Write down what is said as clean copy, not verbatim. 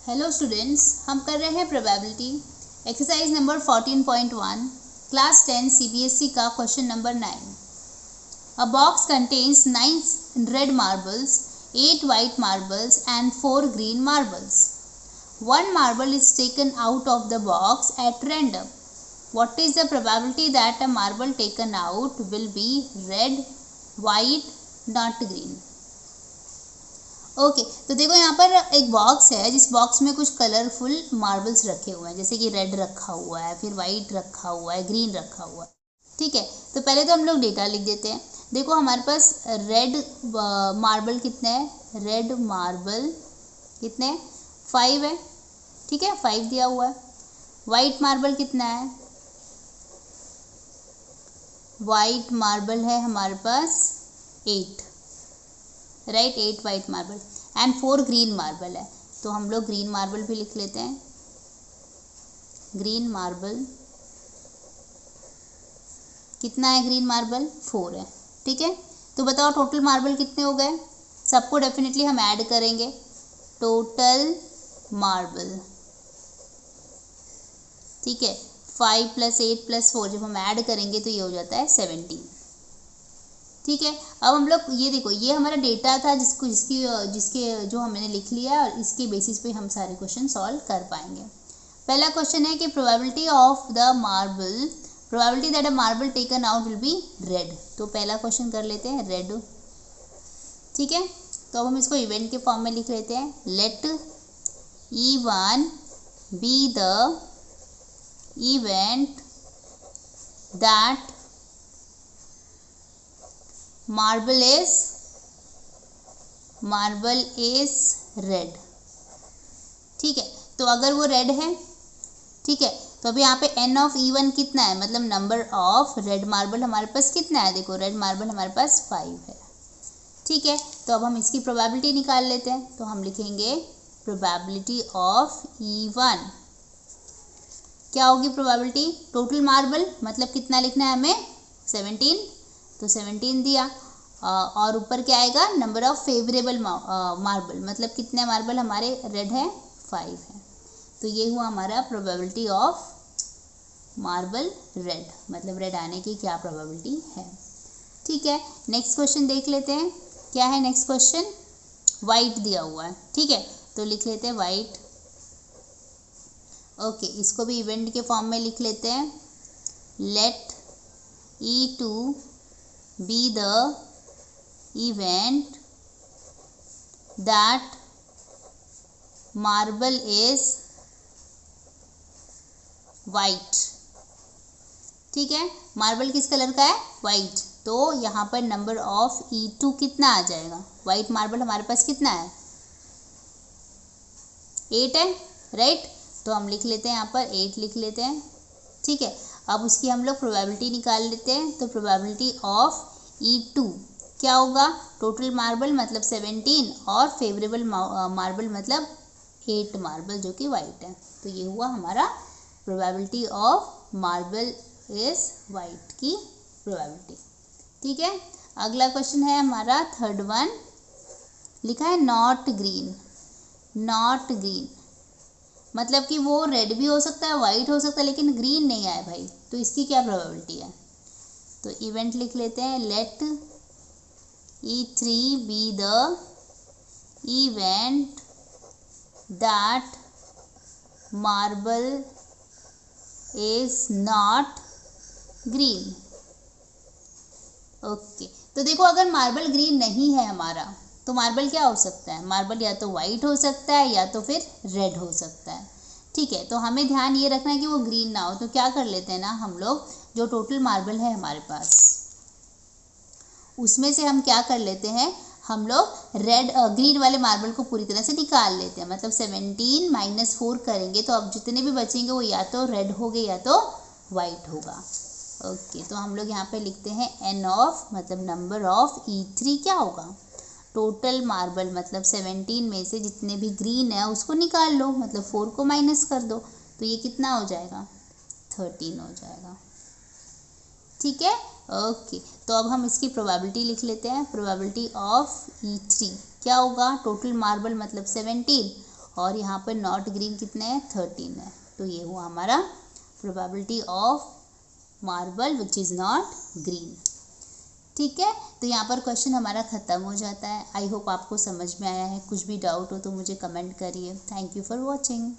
Hello students, हम कर रहे हैं probability exercise number 14.1 class 10 CBSE का question number 9। A box contains 9 red marbles, 8 white marbles and 4 green marbles. One marble is taken out of the box at random. What is the probability that a marble taken out will be red, white, not green? Okay तो देखो यहाँ पर एक box है, जिस box में कुछ colourful marbles रखे हुए हैं, जैसे कि रेड रखा हुआ है, फिर वाइट रखा हुआ है, ग्रीन रखा हुआ है। ठीक है, तो पहले तो हम लोग डेटा लिख देते हैं। देखो हमारे पास रेड मार्बल कितने हैं, रेड मार्बल कितने 5 है। ठीक है, 5 दिया हुआ है। वाइट मार्बल कितना है, वाइट मार्बल है हमारे पास 8, right, 8 white marble and 4 green marble है। तो हम लोग ग्रीन मार्बल भी लिख लेते हैं। ग्रीन मार्बल कितना है, ग्रीन मार्बल 4 है। ठीक है, तो बताओ टोटल मार्बल कितने हो गए। सबको डेफिनेटली हम ऐड करेंगे। टोटल मार्बल, ठीक है, 5 + 8 + 4 जब हम ऐड करेंगे तो ये हो जाता है 17। ठीक है, अब हम लोग ये देखो, ये हमारा डेटा था जिसके जो हमने लिख लिया और इसके बेसिस पे हम सारे क्वेश्चन सॉल्व कर पाएंगे। पहला क्वेश्चन है कि probability that a marble taken out will be red. तो पहला क्वेश्चन कर लेते हैं रेड। ठीक है, तो अब हम इसको इवेंट के फॉर्म में लिख लेते हैं। Let E1 be the event that marble is red. ठीक है, तो अगर वो रेड है, ठीक है, तो अभी यहाँ पे n ऑफ E1 कितना है, मतलब नंबर ऑफ रेड मार्बल हमारे पास कितना है। देखो रेड मार्बल हमारे पास 5 है। ठीक है, तो अब हम इसकी प्रोबेबिलिटी निकाल लेते हैं। तो हम लिखेंगे प्रोबेबिलिटी ऑफ E1 क्या होगी, प्रोबेबिलिटी टोटल मार्बल मतलब कितना लिखना है हमें, 17। तो 17 दिया और ऊपर क्या आएगा, नंबर ऑफ फेवरेबल मार्बल मतलब कितने मार्बल हमारे रेड है, 5 है। तो ये हुआ हमारा प्रोबेबिलिटी ऑफ मार्बल रेड, मतलब रेड आने की क्या प्रोबेबिलिटी है। ठीक है, नेक्स्ट क्वेश्चन देख लेते हैं। क्या है नेक्स्ट क्वेश्चन, वाइट दिया हुआ है। ठीक है, तो लिख लेते हैं वाइट। ओके, इसको भी इवेंट के फॉर्म में लिख लेते हैं। Let E2 be the event that marble is white। ठीक है, मार्बल किस कलर का है, वाइट। तो यहाँ पर नंबर ऑफ E2 कितना आ जाएगा, वाइट मार्बल हमारे पास कितना है, 8 है, राइट। तो हम लिख लेते हैं यहाँ पर 8 लिख लेते हैं। ठीक है, अब उसकी हम लोग प्रोबेबिलिटी निकाल लेते हैं। तो प्रोबेबिलिटी ऑफ E2 क्या होगा, टोटल मार्बल मतलब 17 और फेवरेबल मार्बल मतलब 8 मार्बल जो कि वाइट है। तो ये हुआ हमारा probability of marble is white की प्रोबेबिलिटी। ठीक है, अगला क्वेश्चन है हमारा थर्ड वन, लिखा है नॉट ग्रीन। नॉट ग्रीन मतलब कि वो रेड भी हो सकता है, वाइट हो सकता है, लेकिन ग्रीन नहीं आया भाई। तो इसकी क्या प्रोबेबिलिटी है। तो इवेंट लिख लेते हैं। Let E3 be the event that marble is not green. Okay, तो देखो अगर मार्बल ग्रीन नहीं है हमारा, तो मार्बल क्या हो सकता है, मार्बल या तो वाइट हो सकता है या तो फिर रेड हो सकता है। ठीक है, तो हमें ध्यान ये रखना है कि वो ग्रीन ना हो। तो क्या कर लेते हैं ना, हम लोग जो टोटल मार्बल है हमारे पास उसमें से हम क्या कर लेते हैं, हम लोग ग्रीन वाले मार्बल को पूरी तरह से निकाल लेते हैं। मतलब 17 - 4 करेंगे तो अब जितने भी बचेंगे वो या तो रेड होंगे या तो वाइट होगा। ओके, तो हम लोग यहाँ पे लिखते हैं n ऑफ मतलब नंबर ऑफ E3 क्या होगा, टोटल मार्बल मतलब 17 में से जितने भी ग्रीन है उसको निकाल लो, मतलब 4 को माइनस कर दो। तो ये कितना हो जाएगा, 13 हो जाएगा। ठीक है, ओके, तो अब हम इसकी प्रोबेबिलिटी लिख लेते हैं। प्रोबेबिलिटी ऑफ E3 क्या होगा, टोटल मार्बल मतलब 17 और यहाँ पर नॉट ग्रीन कितने हैं 13 है। तो ये हुआ हमारा probability of marble which is not green. ठीक है, तो यहाँ पर क्वेश्चन हमारा ख़त्म हो जाता है। आई होप आपको समझ में आया है। कुछ भी डाउट हो तो मुझे कमेंट करिए। Thank you for watching.